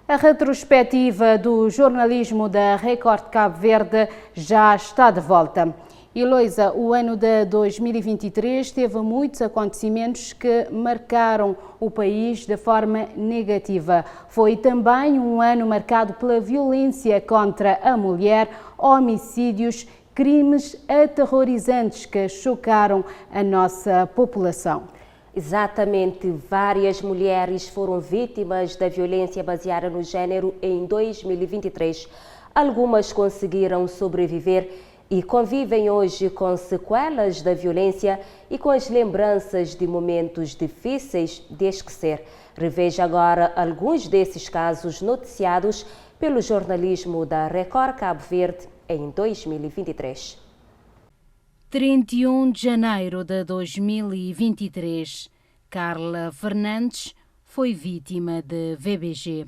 A retrospectiva do jornalismo da Record Cabo Verde já está de volta. Heloísa, o ano de 2023 teve muitos acontecimentos que marcaram o país de forma negativa. Foi também um ano marcado pela violência contra a mulher, homicídios, crimes aterrorizantes que chocaram a nossa população. Exatamente, várias mulheres foram vítimas da violência baseada no género em 2023. Algumas conseguiram sobreviver e convivem hoje com sequelas da violência e com as lembranças de momentos difíceis de esquecer. Reveja agora alguns desses casos noticiados pelo jornalismo da Record Cabo Verde em 2023. 31 de janeiro de 2023, Carla Fernandes foi vítima de VBG.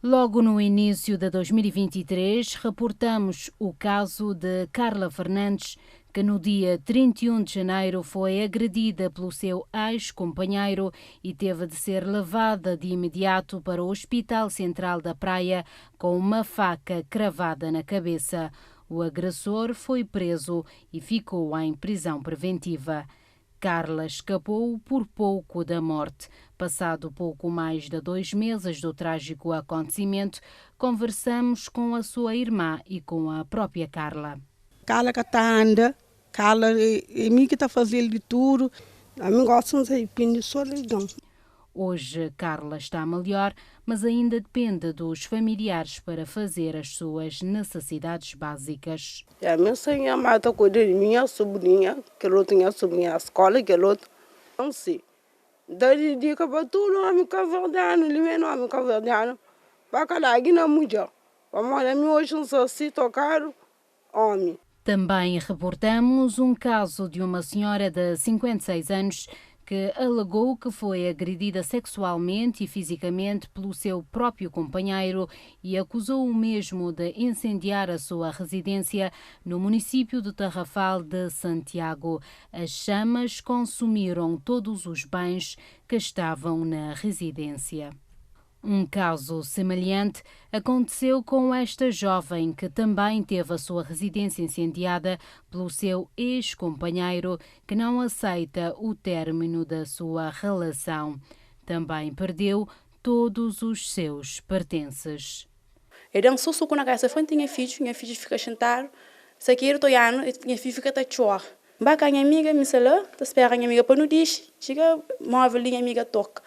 Logo no início de 2023, reportamos o caso de Carla Fernandes, que no dia 31 de janeiro foi agredida pelo seu ex-companheiro e teve de ser levada de imediato para o Hospital Central da Praia com uma faca cravada na cabeça. O agressor foi preso e ficou em prisão preventiva. Carla escapou por pouco da morte. Passado pouco mais de 2 meses do trágico acontecimento, conversamos com a sua irmã e com a própria Carla. Carla que está anda, Carla é mim que está fazendo de tudo. A mim gosta de pintar solidão. Hoje, Carla está melhor, mas ainda depende dos familiares para fazer as suas necessidades básicas. A minha senhora mata cuida de minha sobrinha, que ela tinha sobrinha à escola, que ela não sei. Daí dica para tudo, homem caverdiano, ele mesmo homem caverdiano. Para cada aqui na mulher. Para morar mim hoje não sou se tocar homem. Também reportamos um caso de uma senhora de 56 anos que alegou que foi agredida sexualmente e fisicamente pelo seu próprio companheiro e acusou o mesmo de incendiar a sua residência no município de Tarrafal de Santiago. As chamas consumiram todos os bens que estavam na residência. Um caso semelhante aconteceu com esta jovem que também teve a sua residência incendiada pelo seu ex-companheiro que não aceita o término da sua relação. Também perdeu todos os seus pertences. Eu sou suco na casa, foi minha filha fica sentado, se aqui eu estou ano, minha filha fica a chorar. Baca minha amiga me salou, tá espera minha amiga para no diz, chega móvel minha amiga toca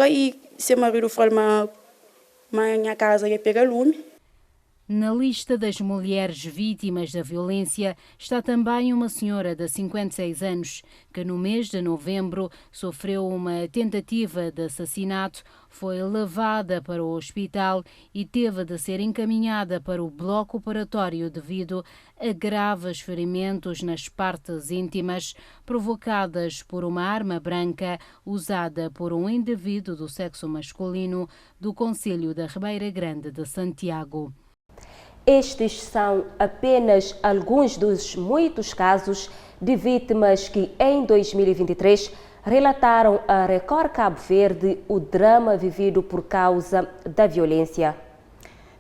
e se marido fala minha casa e pega lume. Na lista das mulheres vítimas da violência está também uma senhora de 56 anos que no mês de novembro sofreu uma tentativa de assassinato, foi levada para o hospital e teve de ser encaminhada para o bloco operatório devido a graves ferimentos nas partes íntimas provocadas por uma arma branca usada por um indivíduo do sexo masculino do concelho da Ribeira Grande de Santiago. Estes são apenas alguns dos muitos casos de vítimas que, em 2023, relataram a Record Cabo Verde o drama vivido por causa da violência.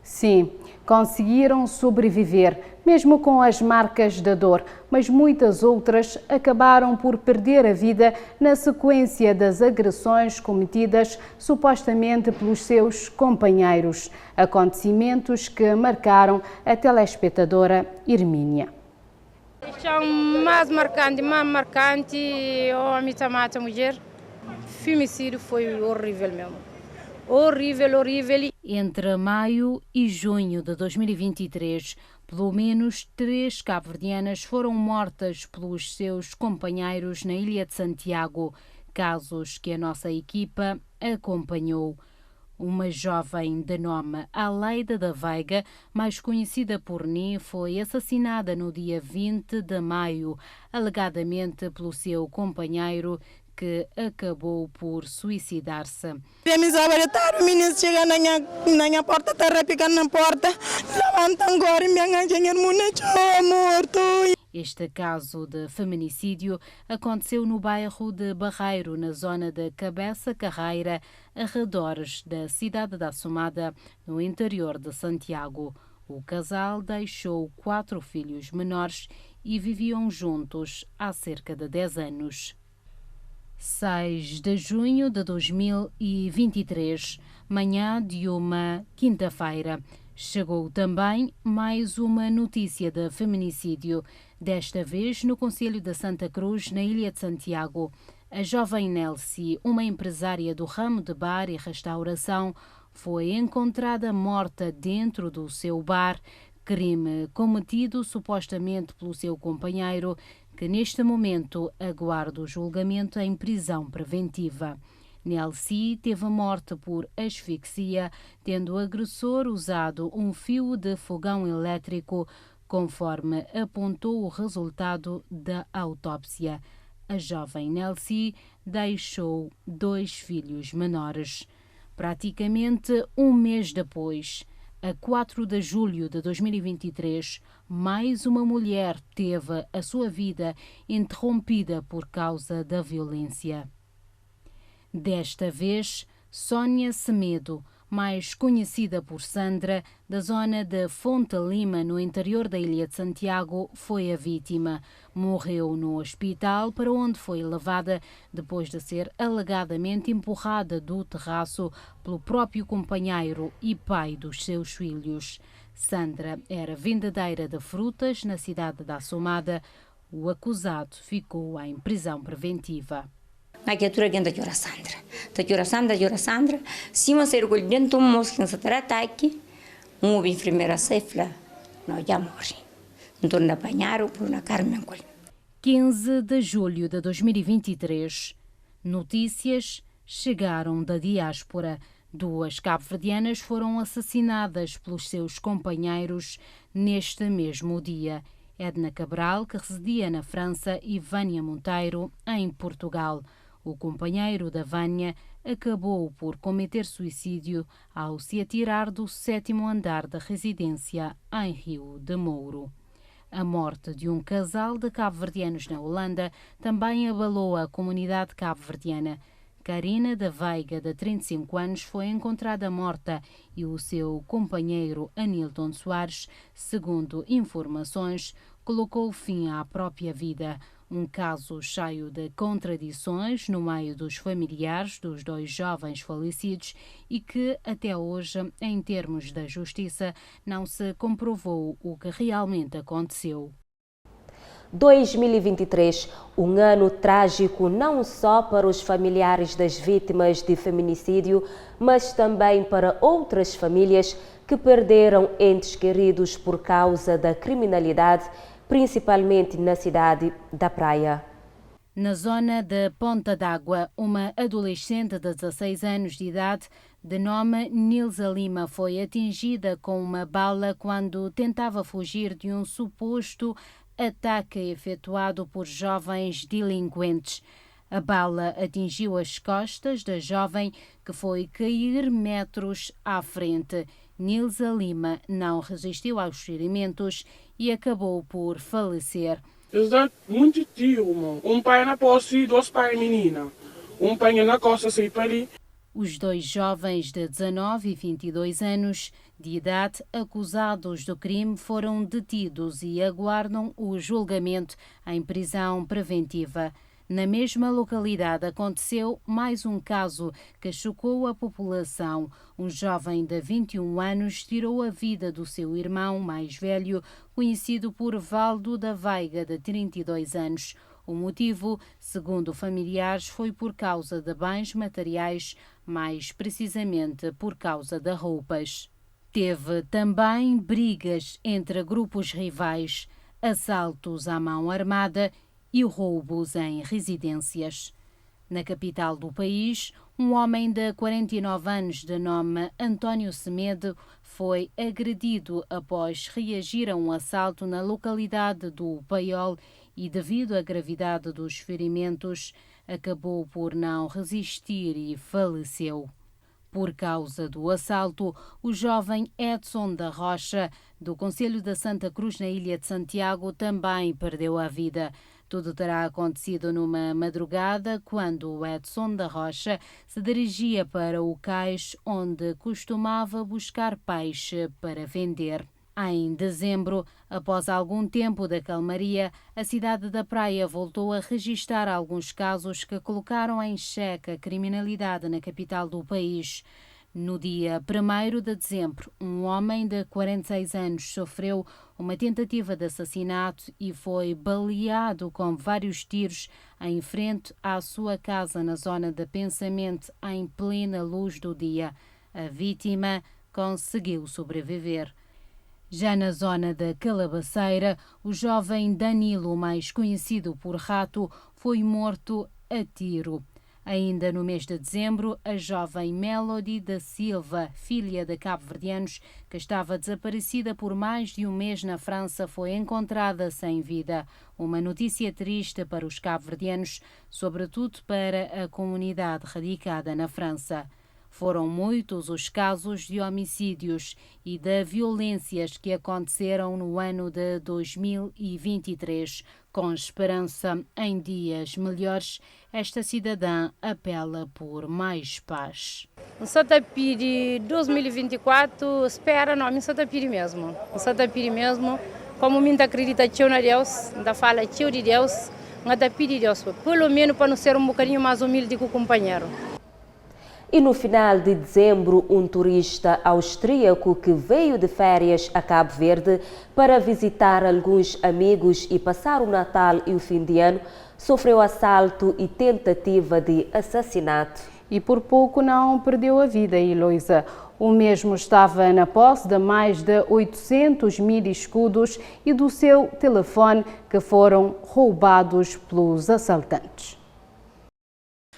Sim, conseguiram sobreviver, mesmo com as marcas da dor, mas muitas outras acabaram por perder a vida na sequência das agressões cometidas supostamente pelos seus companheiros. Acontecimentos que marcaram a telespectadora Hermínia. Mais marcante, homem mata a mulher. Femicídio foi horrível mesmo. Horrível. Entre maio e junho de 2023, pelo menos 3 cabo-verdianas foram mortas pelos seus companheiros na Ilha de Santiago, casos que a nossa equipa acompanhou. Uma jovem de nome Aleida da Veiga, mais conhecida por Ni, foi assassinada no dia 20 de maio, alegadamente pelo seu companheiro, que acabou por suicidar-se. O menino chega na minha porta, está repicando na porta, levanta agora e minha mulher morto. Este caso de feminicídio aconteceu no bairro de Barreiro, na zona de Cabeça Carreira, arredores da cidade da Assomada, no interior de Santiago. O casal deixou 4 filhos menores e viviam juntos há cerca de 10 anos. 6 de junho de 2023, manhã de uma quinta-feira. Chegou também mais uma notícia de feminicídio, desta vez no concelho de Santa Cruz, na Ilha de Santiago. A jovem Nelcy, uma empresária do ramo de bar e restauração, foi encontrada morta dentro do seu bar, crime cometido supostamente pelo seu companheiro, que neste momento aguarda o julgamento em prisão preventiva. Nelcy teve a morte por asfixia, tendo o agressor usado um fio de fogão elétrico, conforme apontou o resultado da autópsia. A jovem Nelcy deixou 2 filhos menores. Praticamente um mês depois, a 4 de julho de 2023, mais uma mulher teve a sua vida interrompida por causa da violência. Desta vez, Sónia Semedo, mais conhecida por Sandra, da zona de Fonte Lima, no interior da Ilha de Santiago, foi a vítima. Morreu no hospital, para onde foi levada depois de ser alegadamente empurrada do terraço pelo próprio companheiro e pai dos seus filhos. Sandra era vendedeira de frutas na cidade da Assomada. O acusado ficou em prisão preventiva. Na criatura que anda a Sandra, se você recolhe dentro de um moço que se trata aqui, uma enfermeira cefla, nós já morre. Então, não apanharam por uma Carmen. 15 de julho de 2023. Notícias chegaram da diáspora. 2 cabo-verdianas foram assassinadas pelos seus companheiros neste mesmo dia. Edna Cabral, que residia na França, e Vânia Monteiro, em Portugal. O companheiro da Vânia acabou por cometer suicídio ao se atirar do 7º andar da residência em Rio de Mouro. A morte de um casal de cabo-verdianos na Holanda também abalou a comunidade cabo-verdiana. Karina da Veiga, de 35 anos, foi encontrada morta e o seu companheiro Anilton Soares, segundo informações, colocou fim à própria vida. Um caso cheio de contradições no meio dos familiares dos 2 jovens falecidos e que, até hoje, em termos da justiça, não se comprovou o que realmente aconteceu. 2023, um ano trágico não só para os familiares das vítimas de feminicídio, mas também para outras famílias que perderam entes queridos por causa da criminalidade, principalmente na cidade da Praia. Na zona de Ponta d'Água, uma adolescente de 16 anos de idade, de nome Nilza Lima, foi atingida com uma bala quando tentava fugir de um suposto ataque efetuado por jovens delinquentes. A bala atingiu as costas da jovem, que foi cair metros à frente. Nilza Lima não resistiu aos ferimentos e acabou por falecer. Eles dão muito tiro, mano. Um pai na posse e 2 pais menina. Um pai na costa, sei para ali. Os 2 jovens de 19 e 22 anos de idade, acusados do crime, foram detidos e aguardam o julgamento em prisão preventiva. Na mesma localidade aconteceu mais um caso que chocou a população. Um jovem de 21 anos tirou a vida do seu irmão mais velho, conhecido por Valdo da Veiga, de 32 anos. O motivo, segundo familiares, foi por causa de bens materiais, mais precisamente por causa de roupas. Teve também brigas entre grupos rivais, assaltos à mão armada e roubos em residências. Na capital do país, um homem de 49 anos de nome António Semedo foi agredido após reagir a um assalto na localidade do Paiol e, devido à gravidade dos ferimentos, acabou por não resistir e faleceu. Por causa do assalto, o jovem Edson da Rocha, do Concelho da Santa Cruz, na Ilha de Santiago, também perdeu a vida. Tudo terá acontecido numa madrugada, quando o Edson da Rocha se dirigia para o cais onde costumava buscar peixe para vender. Em dezembro, após algum tempo de calmaria, a cidade da Praia voltou a registrar alguns casos que colocaram em xeque a criminalidade na capital do país. No dia 1º de dezembro, um homem de 46 anos sofreu uma tentativa de assassinato e foi baleado com vários tiros em frente à sua casa na zona de Pensamento, em plena luz do dia. A vítima conseguiu sobreviver. Já na zona da Calabaceira, o jovem Danilo, mais conhecido por Rato, foi morto a tiro. Ainda no mês de dezembro, a jovem Melody da Silva, filha de cabo-verdianos, que estava desaparecida por mais de um mês na França, foi encontrada sem vida. Uma notícia triste para os cabo-verdianos, sobretudo para a comunidade radicada na França. Foram muitos os casos de homicídios e de violências que aconteceram no ano de 2023. Com esperança em dias melhores, esta cidadã apela por mais paz. No Satapiri 2024, espera não, no Satapiri mesmo. No Satapiri mesmo, como me acredita tio na Deus, ainda fala tio de Deus, ainda pede Deus, pelo menos para não ser um bocadinho mais humilde que o companheiro. E no final de dezembro, um turista austríaco que veio de férias a Cabo Verde para visitar alguns amigos e passar o Natal e o fim de ano, sofreu assalto e tentativa de assassinato. E por pouco não perdeu a vida, Heloísa. O mesmo estava na posse de mais de 800 mil escudos e do seu telefone, que foram roubados pelos assaltantes.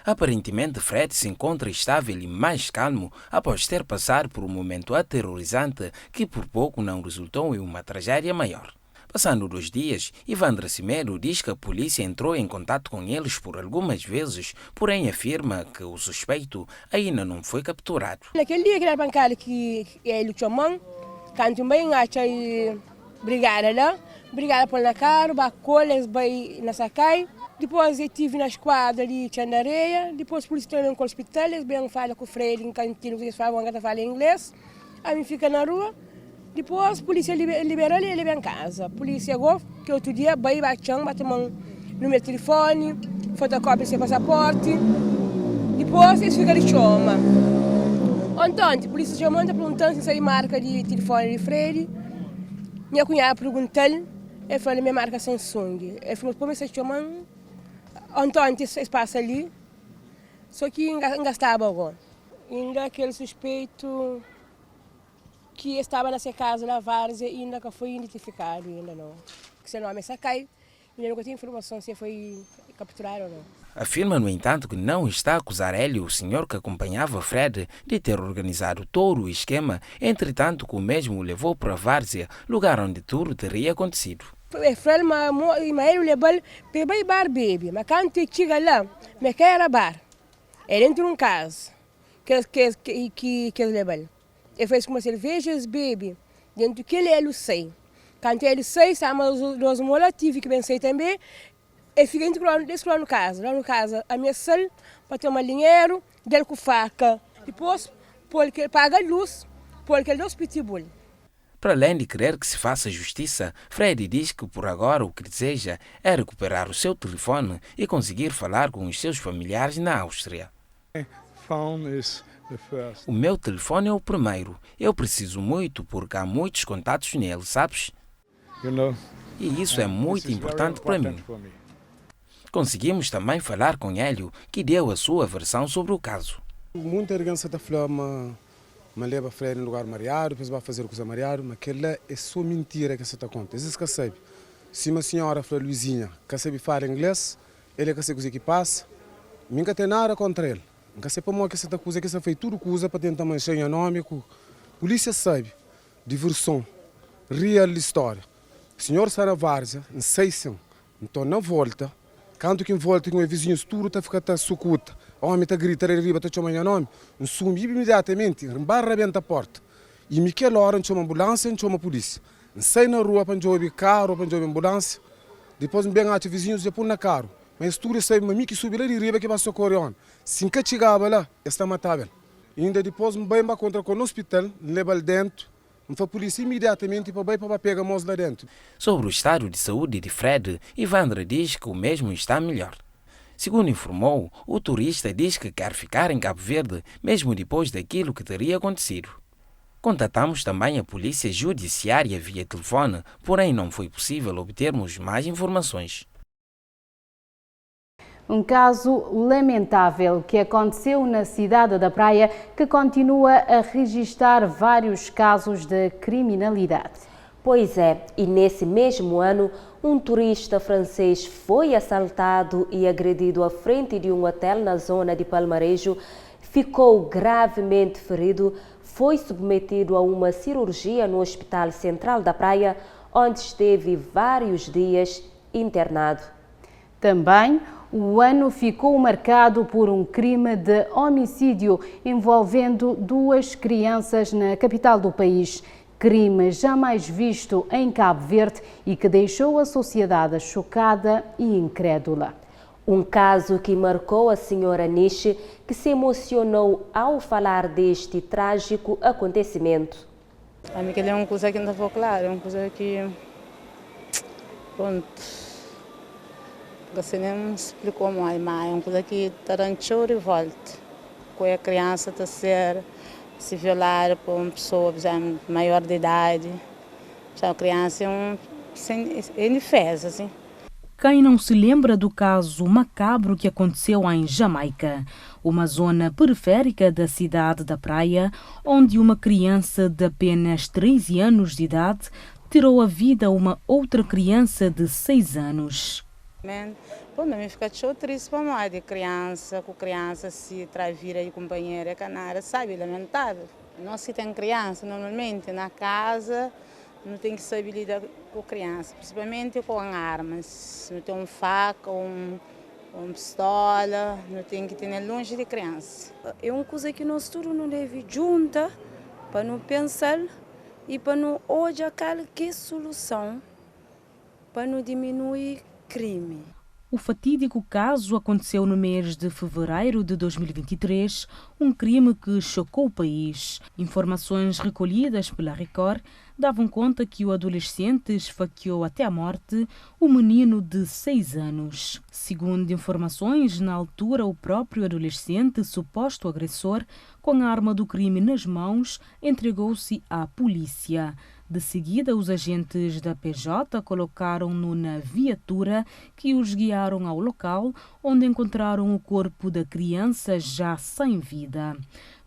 Aparentemente, Fred se encontra estável e mais calmo após ter passado por um momento aterrorizante que por pouco não resultou em uma tragédia maior. Passando 2 dias, Ivandra Cimero diz que a polícia entrou em contato com eles por algumas vezes, porém afirma que o suspeito ainda não foi capturado. Naquele dia que era bancário que ele chamou, quando também acha brigada lá, brigada por na cara, bacolas vai na sacai. Depois eu estive na esquadra de Xandareia, depois a polícia entrou no hospital, eles bem falam com o freio em cantinho, eles falam inglês, a mim fica na rua, depois a polícia liberou ele em casa. A polícia chegou, que outro dia, vai bateu no meu telefone, fotocópia do seu passaporte, depois eles ficam de chama. Então, a polícia chamou, perguntando se é marca de telefone de freio, minha cunhada perguntou, ele falou, minha marca Samsung, ele falou, como você chama? Então, antes passa ali, só que ainda estava agora. Ainda aquele suspeito que estava nessa casa na várzea ainda não foi identificado, ainda não. Que seu nome é Sakai, ainda não tem informação se foi capturado ou não. Afirma, no entanto, que não está a acusar ele, o senhor que acompanhava Fred, de ter organizado todo o esquema, entretanto que o mesmo o levou para a várzea, lugar onde tudo teria acontecido. Fred ele levou para bar baby, mas quando chega lá, me quer bar. Ele entrou num caso que ele levou. Ele fez com cervejas baby, dentro que ele sei. Quando ele sai, os molativos que pensei também, ele fica dentro lá no caso. Lá no caso, a minha sala para tomar dinheiro, dele com faca. Depois, porque paga a luz, porque ele dá os pitbull. Para além de querer que se faça justiça, Fred diz que por agora o que deseja é recuperar o seu telefone e conseguir falar com os seus familiares na Áustria. O meu telefone é o primeiro. Eu preciso muito porque há muitos contatos nele, sabes? E isso é muito importante para mim. Conseguimos também falar com Hélio, que deu a sua versão sobre o caso. Muita arrogância da flama. Me leva a freio no lugar mariado, depois vai fazer coisa mariado, mas aquela é só mentira que você está contando. Isso que sabe. Se uma senhora, a Luizinha, que sabe falar inglês, ele que sabe o que passa, nunca tem nada contra ele. Nunca sei para que você está coisa que você fez tudo coisa para tentar manchar o nome. Polícia sabe, diversão, real história. O senhor está na várzea, não sei se, então na volta, Quando que em volta tinha um vizinho tudo tá fica sucuta. O homem tá grita arriba tá chamando nome. Um sumi imediatamente, rembarra a porta. E Miquel hora chama ambulância, chama polícia. Sai na rua para jogar carro, para jogar ambulância. Depois bem a vizinhos já pôr na carro. Mas tudo sai mas que subir ali riba que vai socorrer on. Sim que chegava lá, está matável. Ainda depois bem para contra com o hospital, leva dentro. A polícia imediatamente para pegar a lá dentro. Sobre o estado de saúde de Fred, Ivandra diz que o mesmo está melhor. Segundo informou, o turista diz que quer ficar em Cabo Verde, mesmo depois daquilo que teria acontecido. Contatamos também a polícia judiciária via telefone, porém não foi possível obtermos mais informações. Um caso lamentável que aconteceu na cidade da Praia, que continua a registrar vários casos de criminalidade. Pois é, e nesse mesmo ano, um turista francês foi assaltado e agredido à frente de um hotel na zona de Palmarejo, ficou gravemente ferido, foi submetido a uma cirurgia no Hospital Central da Praia, onde esteve vários dias internado. Também o ano ficou marcado por um crime de homicídio envolvendo 2 crianças na capital do país. Crime jamais visto em Cabo Verde e que deixou a sociedade chocada e incrédula. Um caso que marcou a senhora Nishi, que se emocionou ao falar deste trágico acontecimento. A mim é uma coisa que não foi clara, é uma coisa que... Pronto. Você nem explicou mais, mas é uma coisa que tarantou de volta. Com a criança se violar por uma pessoa, por exemplo, maior de idade. A criança é indefesa, assim. Quem não se lembra do caso macabro que aconteceu em Jamaica, uma zona periférica da cidade da Praia, onde uma criança de apenas 13 anos de idade tirou a vida a uma outra criança de 6 anos. Pô, me fica triste para mais de criança, com criança se travira de companheira, canara, sabe, lamentável. Nós que tem criança, normalmente na casa, não tem que saber lidar com criança, principalmente com armas. Não tem um faca, uma pistola, não tem que ter longe de criança. É uma coisa que nós todos não devemos juntar para não pensar e para não olhar qualquer solução para não diminuir crime. O fatídico caso aconteceu no mês de fevereiro de 2023, um crime que chocou o país. Informações recolhidas pela Record davam conta que o adolescente esfaqueou até a morte o menino de 6 anos. Segundo informações, na altura o próprio adolescente, suposto agressor, com a arma do crime nas mãos, entregou-se à polícia. De seguida, os agentes da PJ colocaram-no na viatura que os guiaram ao local, onde encontraram o corpo da criança já sem vida.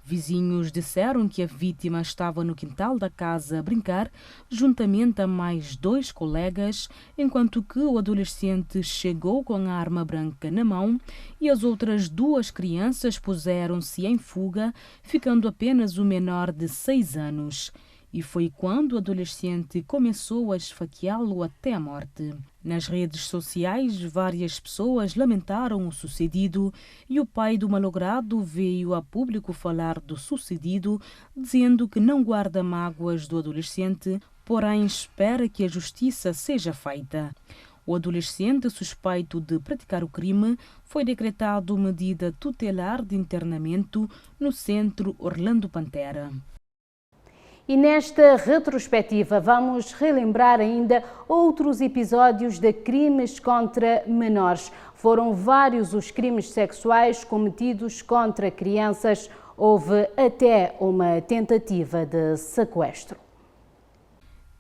Vizinhos disseram que a vítima estava no quintal da casa a brincar, juntamente a mais 2 colegas, enquanto que o adolescente chegou com a arma branca na mão e as outras 2 crianças puseram-se em fuga, ficando apenas o menor de 6 anos. E foi quando o adolescente começou a esfaqueá-lo até a morte. Nas redes sociais, várias pessoas lamentaram o sucedido e o pai do malogrado veio a público falar do sucedido, dizendo que não guarda mágoas do adolescente, porém espera que a justiça seja feita. O adolescente suspeito de praticar o crime foi decretado medida tutelar de internamento no Centro Orlando Pantera. E nesta retrospectiva vamos relembrar ainda outros episódios de crimes contra menores. Foram vários os crimes sexuais cometidos contra crianças. Houve até uma tentativa de sequestro.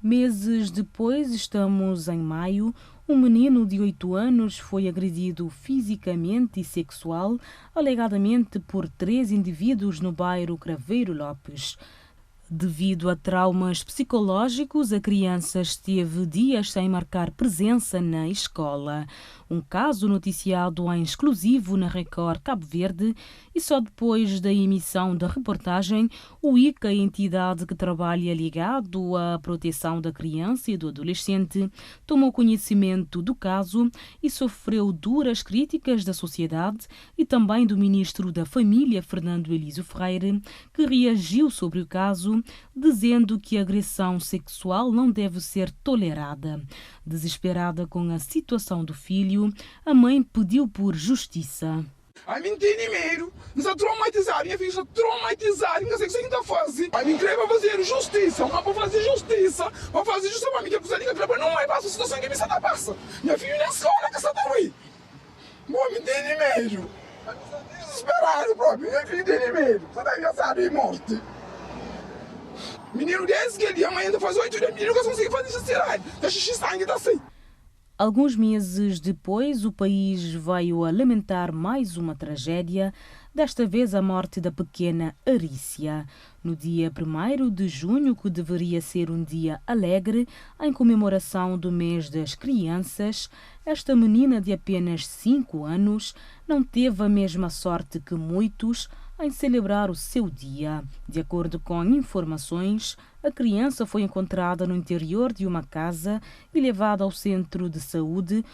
Meses depois, estamos em maio, um menino de 8 anos foi agredido fisicamente e sexual, alegadamente por 3 indivíduos no bairro Craveiro Lopes. Devido a traumas psicológicos, a criança esteve dias sem marcar presença na escola. Um caso noticiado em exclusivo na Record Cabo Verde, e só depois da emissão da reportagem, o ICA, a entidade que trabalha ligado à proteção da criança e do adolescente, tomou conhecimento do caso e sofreu duras críticas da sociedade e também do ministro da Família, Fernando Elísio Freire, que reagiu sobre o caso, dizendo que a agressão sexual não deve ser tolerada. Desesperada com a situação do filho, a mãe pediu por justiça. A mim tem dinheiro, nos a traumatizar, minha filha está traumatizada, não sei o que você ainda faz. A mim queria fazer justiça, uma para fazer justiça para mim, que a liga não é para a situação que me está passa. Minha filha na escola que está aí. Bom, me tem dinheiro. Desesperado próprio, minha filha tem dinheiro, você está engraçado e morte. Menino desse que ele amanhã ainda faz 8 dias, menino que eu consigo fazer justiça, tá xixi sangue, tá assim. Alguns meses depois, o país veio a lamentar mais uma tragédia, desta vez a morte da pequena Arícia. No dia 1º de junho, que deveria ser um dia alegre, em comemoração do mês das crianças, esta menina de apenas 5 anos não teve a mesma sorte que muitos em celebrar o seu dia. De acordo com informações, a criança foi encontrada no interior de uma casa e levada ao centro de saúde,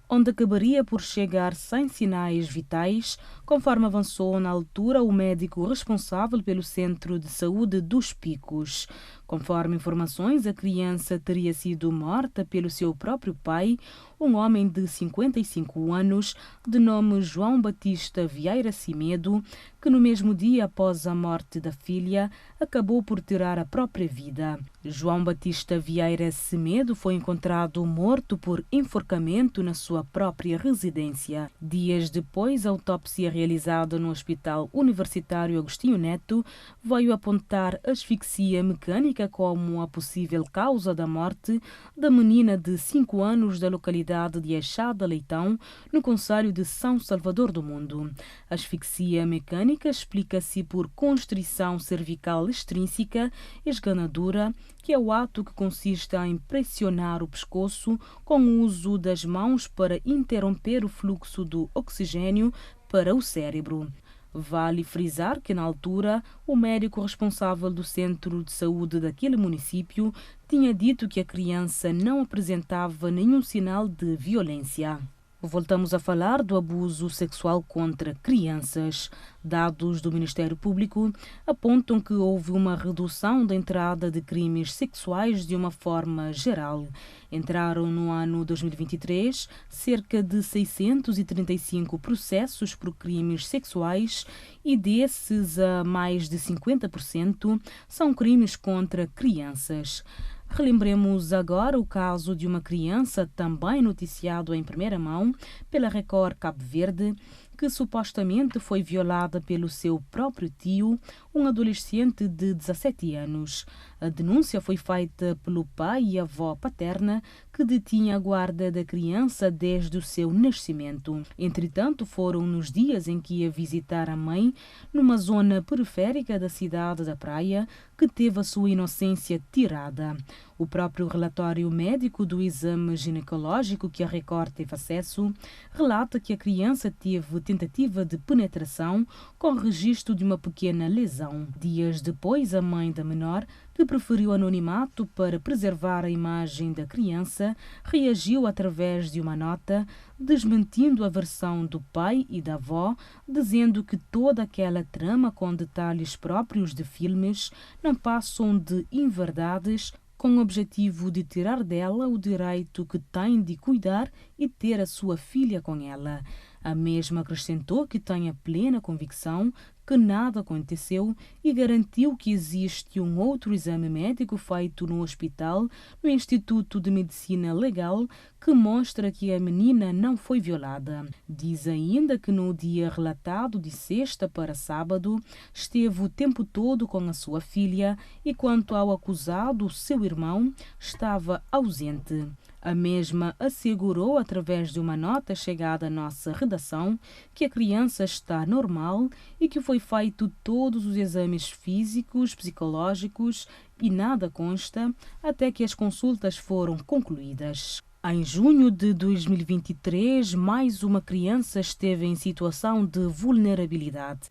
onde acabaria por chegar sem sinais vitais, conforme avançou na altura o médico responsável pelo Centro de Saúde dos Picos. Conforme informações, a criança teria sido morta pelo seu próprio pai, um homem de 55 anos, de nome João Batista Vieira Semedo, que no mesmo dia após a morte da filha, acabou por tirar a própria vida. João Batista Vieira Semedo foi encontrado morto por enforcamento na sua própria residência. Dias depois, a autópsia realizada no Hospital Universitário Agostinho Neto veio apontar asfixia mecânica como a possível causa da morte da menina de 5 anos da localidade de Eixada Leitão, no concelho de São Salvador do Mundo. A asfixia mecânica explica-se por constrição cervical extrínseca esganadora, que é o ato que consiste em pressionar o pescoço com o uso das mãos para interromper o fluxo do oxigênio para o cérebro. Vale frisar que, na altura, o médico responsável do centro de saúde daquele município tinha dito que a criança não apresentava nenhum sinal de violência. Voltamos a falar do abuso sexual contra crianças. Dados do Ministério Público apontam que houve uma redução da entrada de crimes sexuais de uma forma geral. Entraram no ano 2023 cerca de 635 processos por crimes sexuais e desses, a mais de 50% são crimes contra crianças. Relembremos agora o caso de uma criança também noticiado em primeira mão pela Record Cabo Verde, que supostamente foi violada pelo seu próprio tio, um adolescente de 17 anos. A denúncia foi feita pelo pai e avó paterna, que detinha a guarda da criança desde o seu nascimento. Entretanto, foram nos dias em que ia visitar a mãe, numa zona periférica da cidade da Praia, que teve a sua inocência tirada. O próprio relatório médico do exame ginecológico que a Record teve acesso relata que a criança teve tentativa de penetração com registro de uma pequena lesão. Dias depois, a mãe da menor, que preferiu anonimato para preservar a imagem da criança, reagiu através de uma nota, desmentindo a versão do pai e da avó, dizendo que toda aquela trama com detalhes próprios de filmes não passam de inverdades, com o objetivo de tirar dela o direito que tem de cuidar e ter a sua filha com ela. A mesma acrescentou que tem a plena convicção que nada aconteceu e garantiu que existe um outro exame médico feito no hospital, no Instituto de Medicina Legal, que mostra que a menina não foi violada. Diz ainda que no dia relatado, de sexta para sábado, esteve o tempo todo com a sua filha e, quanto ao acusado, seu irmão, estava ausente. A mesma assegurou, através de uma nota chegada à nossa redação, que a criança está normal e que foi feito todos os exames físicos, psicológicos e nada consta até que as consultas foram concluídas. Em junho de 2023, mais uma criança esteve em situação de vulnerabilidade.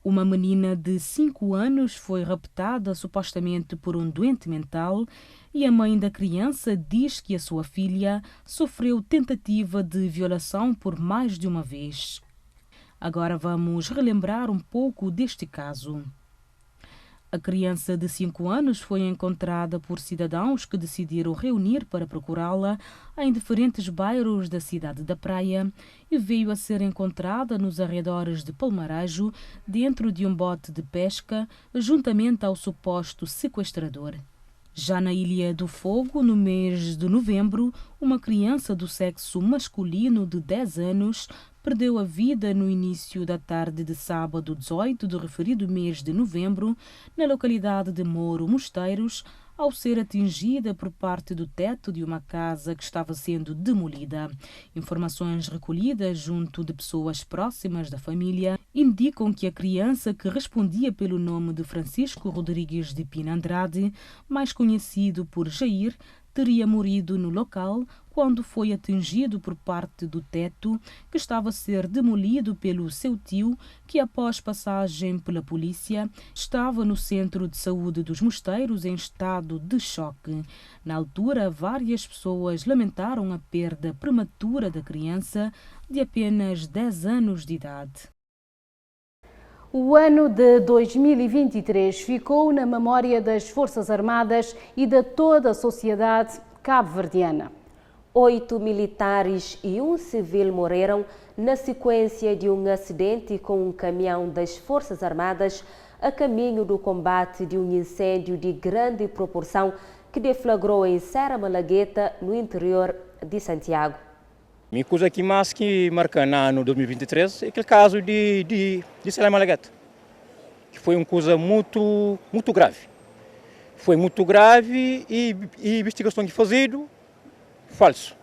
Uma menina de 5 anos foi raptada supostamente por um doente mental e a mãe da criança diz que a sua filha sofreu tentativa de violação por mais de uma vez. Agora vamos relembrar um pouco deste caso. A criança de 5 anos foi encontrada por cidadãos que decidiram reunir para procurá-la em diferentes bairros da cidade da Praia e veio a ser encontrada nos arredores de Palmarejo, dentro de um bote de pesca, juntamente ao suposto sequestrador. Já na Ilha do Fogo, no mês de novembro, uma criança do sexo masculino de 10 anos perdeu a vida no início da tarde de sábado 18 do referido mês de novembro, na localidade de Moro Mosteiros, ao ser atingida por parte do teto de uma casa que estava sendo demolida. Informações recolhidas junto de pessoas próximas da família indicam que a criança, que respondia pelo nome de Francisco Rodrigues de Pina Andrade, mais conhecido por Jair, teria morrido no local quando foi atingido por parte do teto, que estava a ser demolido pelo seu tio, que após passagem pela polícia estava no centro de saúde dos Mosteiros em estado de choque. Na altura, várias pessoas lamentaram a perda prematura da criança de apenas 10 anos de idade. O ano de 2023 ficou na memória das Forças Armadas e de toda a sociedade cabo-verdiana. 8 militares e um civil morreram na sequência de um acidente com um caminhão das Forças Armadas a caminho do combate de um incêndio de grande proporção que deflagrou em Serra Malagueta, no interior de Santiago. Uma coisa que mais que marca no ano 2023 é aquele caso de Serra Malagueta, que foi uma coisa muito grave. Foi muito grave e investigação que fazido falso.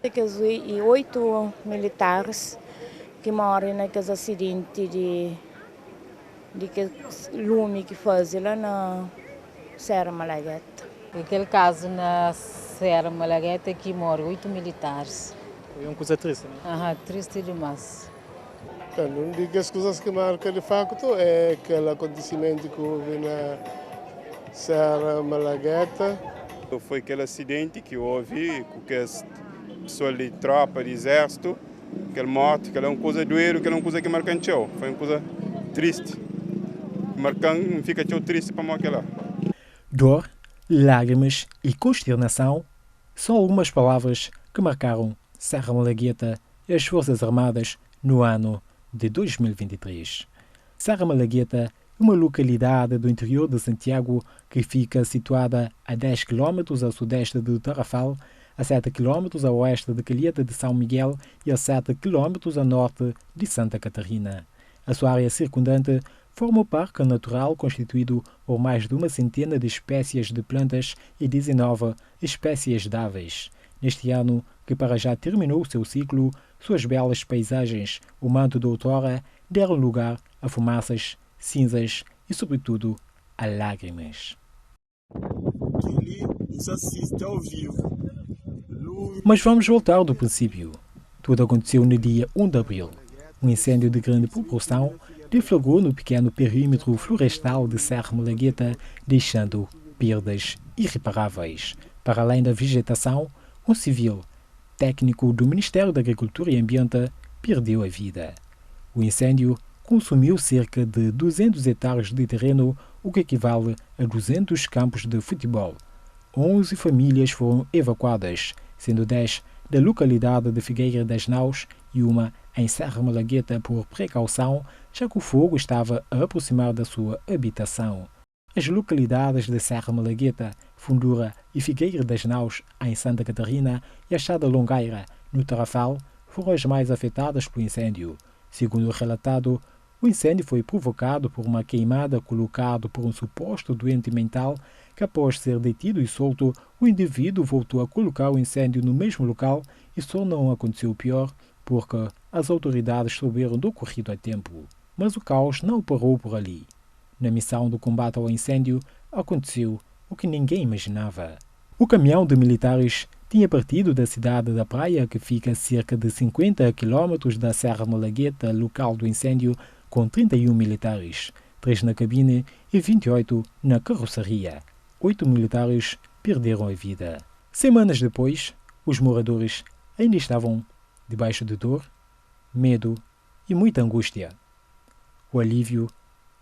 E 8 militares que morrem naquele acidente de lume que faz lá na Serra Malagueta. Aquele caso na Serra Malagueta que morrem 8 militares. Foi uma coisa triste, né? Triste demais. Uma das coisas que marca de facto é aquele acontecimento que houve na Serra Malagueta. Foi aquele acidente que houve com as pessoas de tropa, de exército, aquele morte, aquela é uma coisa doer, aquela é uma coisa que marca em show. Foi uma coisa triste. Marcando, fica tão triste para aquela. Dor, lágrimas e consternação são algumas palavras que marcaram Serra Malagueta e as Forças Armadas no ano de 2023. Serra Malagueta é uma localidade do interior de Santiago que fica situada a 10 km a sudeste de Tarrafal, a 7 km a oeste de Calheta de São Miguel e a 7 km a norte de Santa Catarina. A sua área circundante forma o parque natural constituído por mais de uma centena de espécies de plantas e 19 espécies de aves. Neste ano, que para já terminou o seu ciclo, suas belas paisagens, o manto da outrora, deram lugar a fumaças, cinzas e, sobretudo, a lágrimas. Mas vamos voltar do princípio. Tudo aconteceu no dia 1 de abril. Um incêndio de grande proporção deflagrou no pequeno perímetro florestal de Serra Malagueta, deixando perdas irreparáveis. Para além da vegetação, um civil, técnico do Ministério da Agricultura e Ambiente, perdeu a vida. O incêndio consumiu cerca de 200 hectares de terreno, o que equivale a 200 campos de futebol. 11 famílias foram evacuadas, sendo 10 da localidade de Figueira das Naus e uma em Serra Malagueta por precaução, já que o fogo estava a aproximar da sua habitação. As localidades de Serra Malagueta, Fundura e Figueira das Naus, em Santa Catarina, e a Chada Longueira, no Tarrafal, foram as mais afetadas pelo incêndio. Segundo o relatado, o incêndio foi provocado por uma queimada colocada por um suposto doente mental que, após ser detido e solto, o indivíduo voltou a colocar o incêndio no mesmo local e só não aconteceu o pior porque as autoridades souberam do ocorrido a tempo. Mas o caos não parou por ali. Na missão do combate ao incêndio, aconteceu o que ninguém imaginava. O caminhão de militares tinha partido da cidade da Praia, que fica a cerca de 50 quilômetros da Serra Malagueta, local do incêndio, com 31 militares, 3 na cabine e 28 na carroceria. 8 militares perderam a vida. Semanas depois, os moradores ainda estavam debaixo de dor, medo e muita angústia. O alívio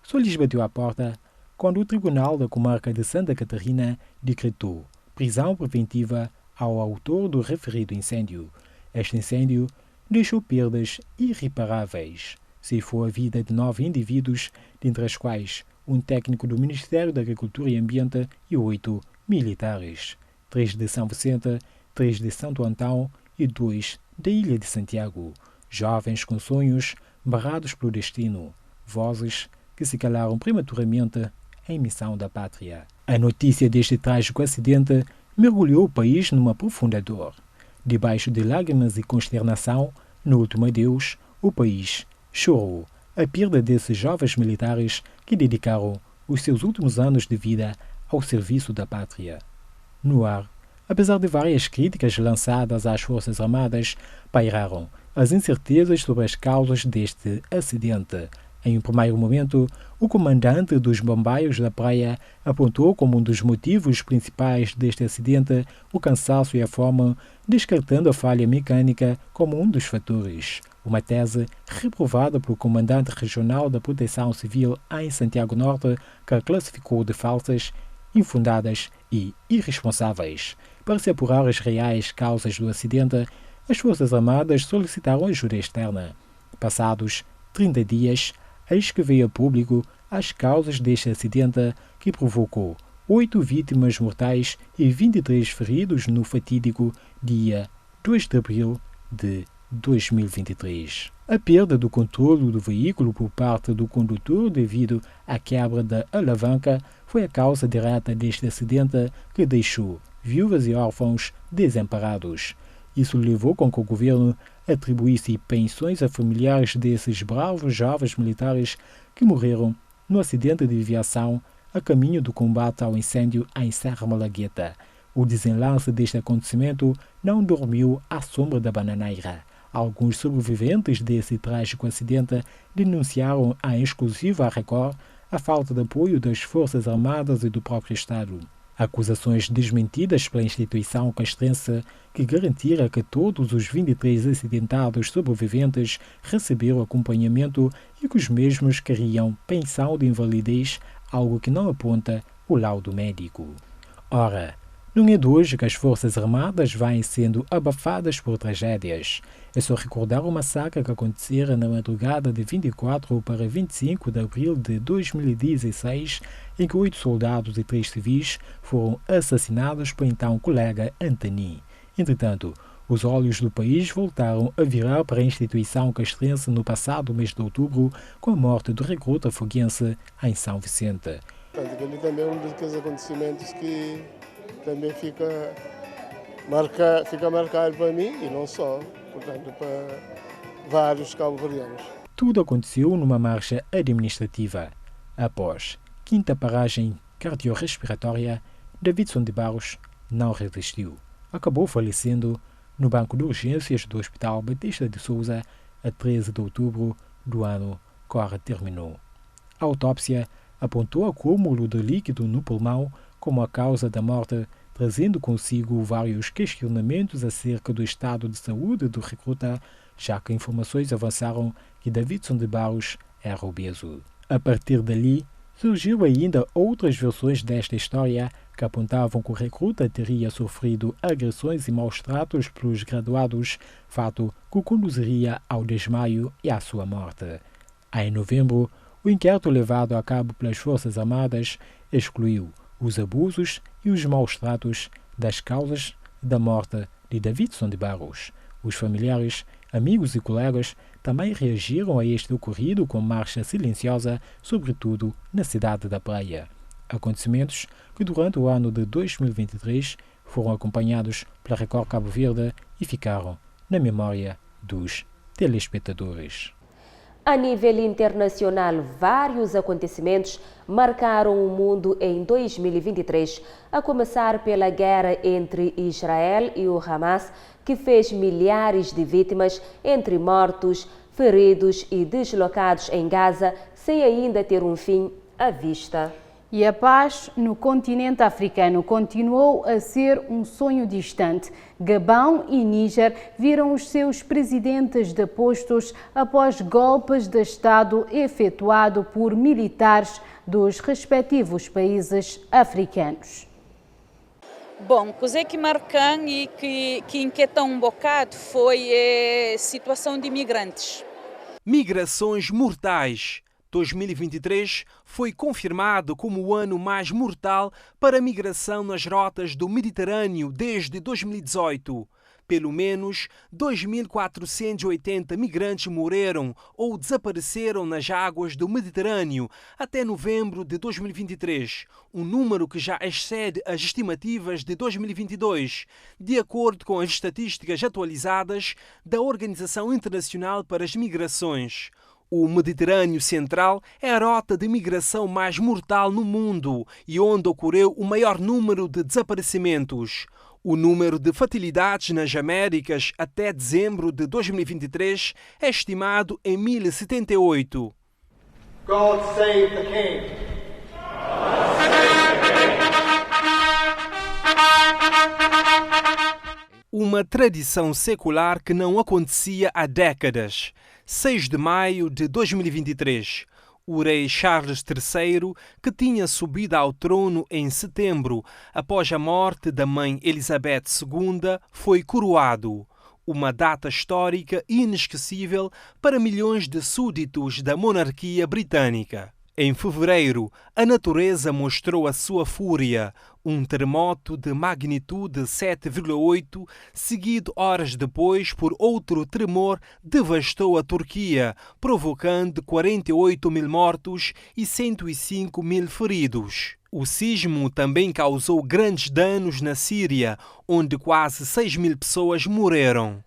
só lhes bateu à porta quando o Tribunal da Comarca de Santa Catarina decretou prisão preventiva ao autor do referido incêndio. Este incêndio deixou perdas irreparáveis. Ceifou a vida de 9 indivíduos, dentre as quais um técnico do Ministério da Agricultura e Ambiente e 8 militares. 3 de São Vicente, 3 de Santo Antão e 2 da Ilha de Santiago. Jovens com sonhos barrados pelo destino. Vozes que se calaram prematuramente em missão da pátria. A notícia deste trágico acidente mergulhou o país numa profunda dor. Debaixo de lágrimas e consternação, no último adeus, o país chorou a perda desses jovens militares que dedicaram os seus últimos anos de vida ao serviço da pátria. No ar, apesar de várias críticas lançadas às Forças Armadas, pairaram as incertezas sobre as causas deste acidente. Em um primeiro momento, o comandante dos bombeiros da Praia apontou como um dos motivos principais deste acidente o cansaço e a fome, descartando a falha mecânica como um dos fatores. Uma tese reprovada pelo comandante regional da Proteção Civil em Santiago Norte, que a classificou de falsas, infundadas e irresponsáveis. Para se apurar as reais causas do acidente, as Forças Armadas solicitaram ajuda externa. Passados 30 dias, eis que veio a público as causas deste acidente que provocou 8 vítimas mortais e 23 feridos no fatídico dia 2 de abril de 2023. A perda do controle do veículo por parte do condutor devido à quebra da alavanca foi a causa direta deste acidente que deixou viúvas e órfãos desamparados. Isso levou com que o governo atribuísse pensões a familiares desses bravos jovens militares que morreram no acidente de aviação a caminho do combate ao incêndio em Serra Malagueta. O desenlace deste acontecimento não dormiu à sombra da bananeira. Alguns sobreviventes desse trágico acidente denunciaram em exclusiva à Record a falta de apoio das Forças Armadas e do próprio Estado. Acusações desmentidas pela instituição castrense que garantira que todos os 23 acidentados sobreviventes receberam acompanhamento e que os mesmos queriam pensão de invalidez, algo que não aponta o laudo médico. Ora, não é de hoje que as Forças Armadas vêm sendo abafadas por tragédias. É só recordar o massacre que acontecera na madrugada de 24 para 25 de abril de 2016, em que 8 soldados e 3 civis foram assassinados pelo então colega Antani. Entretanto, os olhos do país voltaram a virar para a instituição castrense no passado mês de outubro, com a morte do recruta foguense em São Vicente. Aquele também é um dos acontecimentos que também fica marcado para mim e não só, portanto, para vários cabo-verdianos. Tudo aconteceu numa marcha administrativa. Após quinta paragem cardiorrespiratória, Davidson de Barros não resistiu. Acabou falecendo no banco de urgências do Hospital Batista de Souza a 13 de outubro do ano que ora terminou. A autópsia apontou acúmulo de líquido no pulmão como a causa da morte, trazendo consigo vários questionamentos acerca do estado de saúde do recruta, já que informações avançaram que Davidson de Barros era obeso. A partir dali, surgiu ainda outras versões desta história que apontavam que o recruta teria sofrido agressões e maus-tratos pelos graduados, fato que o conduziria ao desmaio e à sua morte. Em novembro, o inquérito levado a cabo pelas Forças Armadas excluiu os abusos e os maus-tratos das causas da morte de Davidson de Barros. Os familiares, amigos e colegas também reagiram a este ocorrido com marcha silenciosa, sobretudo na cidade da Praia. Acontecimentos que durante o ano de 2023 foram acompanhados pela Record Cabo Verde e ficaram na memória dos telespectadores. A nível internacional, vários acontecimentos marcaram o mundo em 2023, a começar pela guerra entre Israel e o Hamas, que fez milhares de vítimas, entre mortos, feridos e deslocados em Gaza, sem ainda ter um fim à vista. E a paz no continente africano continuou a ser um sonho distante. Gabão e Níger viram os seus presidentes depostos após golpes de Estado efetuado por militares dos respectivos países africanos. Bom, coisa que marcam e que inquieta um bocado foi a situação de migrantes. Migrações mortais. 2023 foi confirmado como o ano mais mortal para a migração nas rotas do Mediterrâneo desde 2018. Pelo menos 2.480 migrantes morreram ou desapareceram nas águas do Mediterrâneo até novembro de 2023, um número que já excede as estimativas de 2022, de acordo com as estatísticas atualizadas da Organização Internacional para as Migrações. O Mediterrâneo Central é a rota de migração mais mortal no mundo e onde ocorreu o maior número de desaparecimentos. O número de fatalidades nas Américas até dezembro de 2023 é estimado em 1.078. God save the King. Uma tradição secular que não acontecia há décadas. 6 de maio de 2023, o rei Charles III, que tinha subido ao trono em setembro, após a morte da mãe Elizabeth II, foi coroado. Uma data histórica inesquecível para milhões de súditos da monarquia britânica. Em fevereiro, a natureza mostrou a sua fúria. Um terremoto de magnitude 7,8, seguido horas depois por outro tremor, devastou a Turquia, provocando 48 mil mortos e 105 mil feridos. O sismo também causou grandes danos na Síria, onde quase 6 mil pessoas morreram.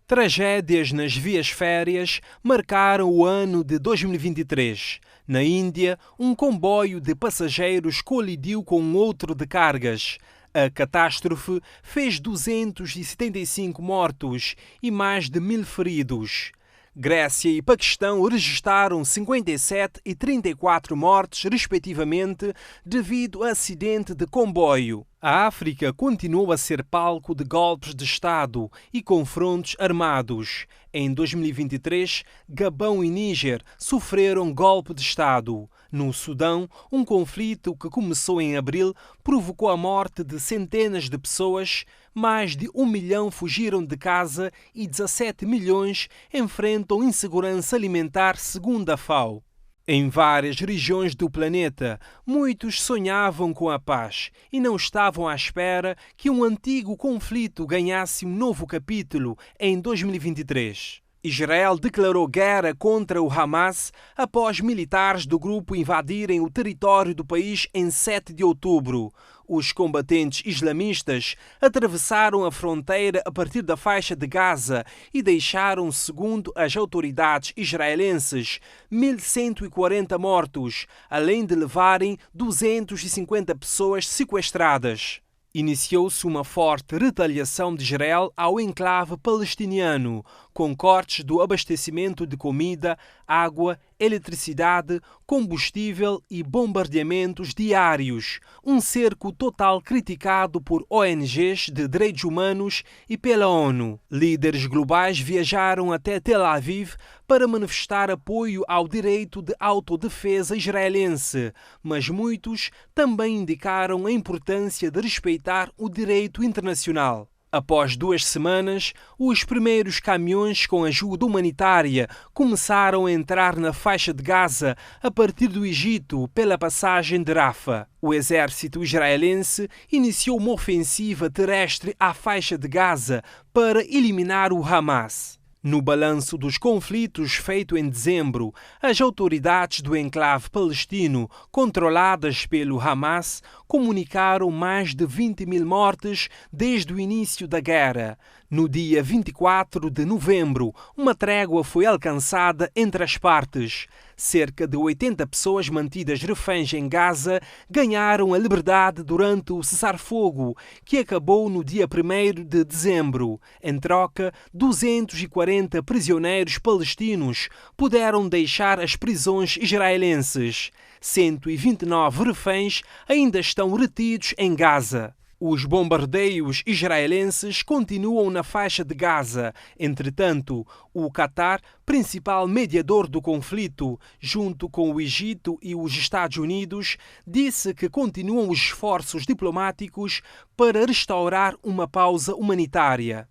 Tragédias nas vias férreas marcaram o ano de 2023. Na Índia, um comboio de passageiros colidiu com outro de cargas. A catástrofe fez 275 mortos e mais de 1.000 feridos. Grécia e Paquistão registraram 57 e 34 mortes, respectivamente, devido a acidente de comboio. A África continuou a ser palco de golpes de Estado e confrontos armados. Em 2023, Gabão e Níger sofreram golpe de Estado. No Sudão, um conflito que começou em abril provocou a morte de centenas de pessoas, mais de 1 milhão fugiram de casa e 17 milhões enfrentam insegurança alimentar, segundo a FAO. Em várias regiões do planeta, muitos sonhavam com a paz e não estavam à espera que um antigo conflito ganhasse um novo capítulo em 2023. Israel declarou guerra contra o Hamas após militares do grupo invadirem o território do país em 7 de outubro. Os combatentes islamistas atravessaram a fronteira a partir da faixa de Gaza e deixaram, segundo as autoridades israelenses, 1.140 mortos, além de levarem 250 pessoas sequestradas. Iniciou-se uma forte retaliação de Israel ao enclave palestiniano, com cortes do abastecimento de comida, água, eletricidade, combustível e bombardeamentos diários. Um cerco total criticado por ONGs de direitos humanos e pela ONU. Líderes globais viajaram até Tel Aviv para manifestar apoio ao direito de autodefesa israelense, mas muitos também indicaram a importância de respeitar o direito internacional. Após 2 semanas, os primeiros caminhões com ajuda humanitária começaram a entrar na faixa de Gaza a partir do Egito pela passagem de Rafah. O exército israelense iniciou uma ofensiva terrestre à faixa de Gaza para eliminar o Hamas. No balanço dos conflitos feito em dezembro, as autoridades do enclave palestino, controladas pelo Hamas, comunicaram mais de 20 mil mortes desde o início da guerra. No dia 24 de novembro, uma trégua foi alcançada entre as partes. Cerca de 80 pessoas mantidas reféns em Gaza ganharam a liberdade durante o cessar-fogo, que acabou no dia 1º de dezembro. Em troca, 240 prisioneiros palestinos puderam deixar as prisões israelenses. 129 reféns ainda estão retidos em Gaza. Os bombardeios israelenses continuam na faixa de Gaza. Entretanto, o Catar, principal mediador do conflito, junto com o Egito e os Estados Unidos, disse que continuam os esforços diplomáticos para restaurar uma pausa humanitária.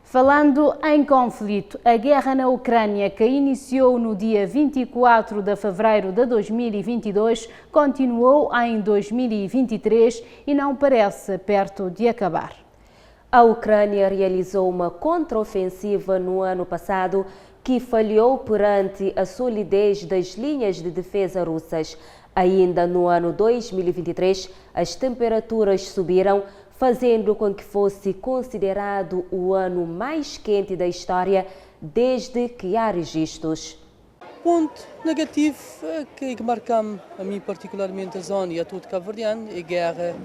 Falando em conflito, a guerra na Ucrânia, que iniciou no dia 24 de fevereiro de 2022, continuou em 2023 e não parece perto de acabar. A Ucrânia realizou uma contraofensiva no ano passado que falhou perante a solidez das linhas de defesa russas. Ainda no ano 2023, as temperaturas subiram, fazendo com que fosse considerado o ano mais quente da história desde que há registros. Ponto negativo que marcamos a mim particularmente a zona e a todo cabo-verdiano é a guerra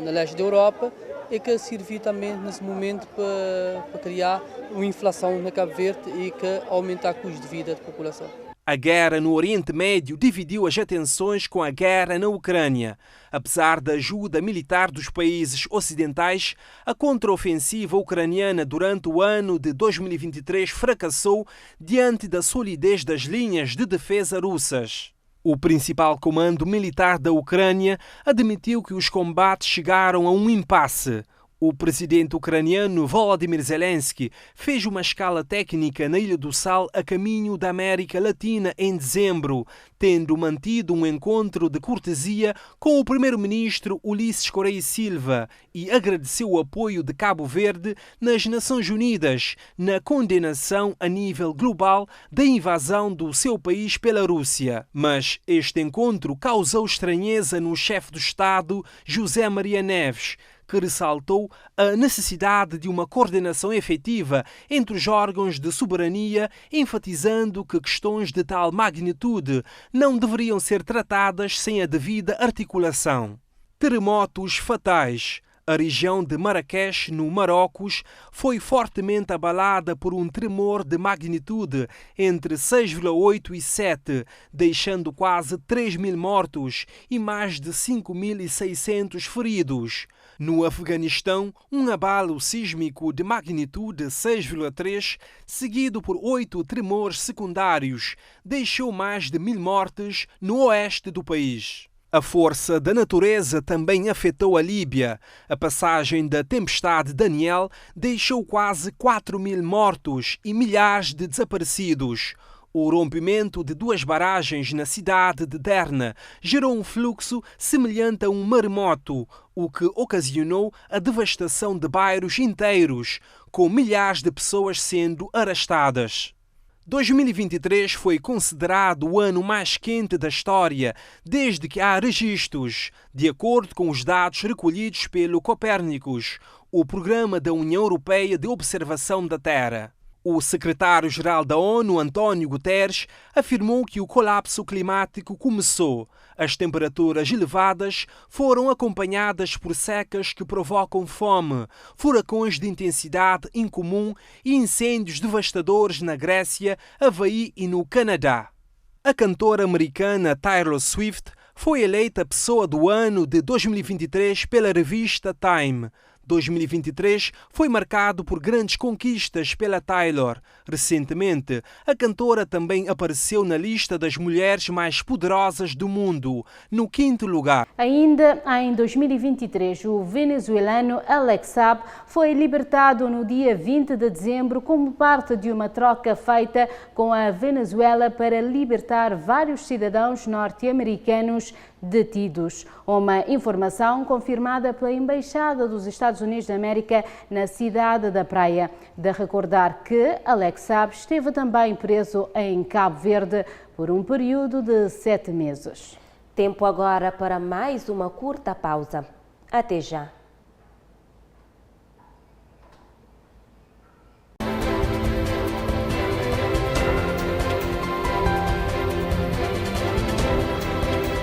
na leste da Europa e que serviu também nesse momento para criar uma inflação na Cabo Verde e que aumentar o custo de vida da população. A guerra no Oriente Médio dividiu as atenções com a guerra na Ucrânia. Apesar da ajuda militar dos países ocidentais, a contraofensiva ucraniana durante o ano de 2023 fracassou diante da solidez das linhas de defesa russas. O principal comando militar da Ucrânia admitiu que os combates chegaram a um impasse. O presidente ucraniano Volodymyr Zelensky fez uma escala técnica na Ilha do Sal a caminho da América Latina em dezembro, tendo mantido um encontro de cortesia com o primeiro-ministro Ulisses Correia Silva e agradeceu o apoio de Cabo Verde nas Nações Unidas na condenação a nível global da invasão do seu país pela Rússia. Mas este encontro causou estranheza no chefe do Estado, José Maria Neves, que ressaltou a necessidade de uma coordenação efetiva entre os órgãos de soberania, enfatizando que questões de tal magnitude não deveriam ser tratadas sem a devida articulação. Terremotos fatais. A região de Marrakech, no Marrocos, foi fortemente abalada por um tremor de magnitude entre 6,8 e 7, deixando quase 3.000 mortos e mais de 5.600 feridos. No Afeganistão, um abalo sísmico de magnitude 6,3, seguido por 8 tremores secundários, deixou mais de 1.000 mortes no oeste do país. A força da natureza também afetou a Líbia. A passagem da tempestade Daniel deixou quase 4.000 mortos e milhares de desaparecidos. O rompimento de 2 barragens na cidade de Derna gerou um fluxo semelhante a um maremoto, o que ocasionou a devastação de bairros inteiros, com milhares de pessoas sendo arrastadas. 2023 foi considerado o ano mais quente da história desde que há registros, de acordo com os dados recolhidos pelo Copérnicos, o programa da União Europeia de Observação da Terra. O secretário-geral da ONU, António Guterres, afirmou que o colapso climático começou. As temperaturas elevadas foram acompanhadas por secas que provocam fome, furacões de intensidade incomum e incêndios devastadores na Grécia, Havaí e no Canadá. A cantora americana Taylor Swift foi eleita Pessoa do Ano de 2023 pela revista Time. 2023 foi marcado por grandes conquistas pela Taylor. Recentemente, a cantora também apareceu na lista das mulheres mais poderosas do mundo, no 5º lugar. Ainda em 2023, o venezuelano Alex Saab foi libertado no dia 20 de dezembro como parte de uma troca feita com a Venezuela para libertar vários cidadãos norte-americanos detidos. Uma informação confirmada pela Embaixada dos Estados Unidos da América na cidade da Praia. De recordar que Alex Saab esteve também preso em Cabo Verde por um período de 7 meses. Tempo agora para mais uma curta pausa. Até já.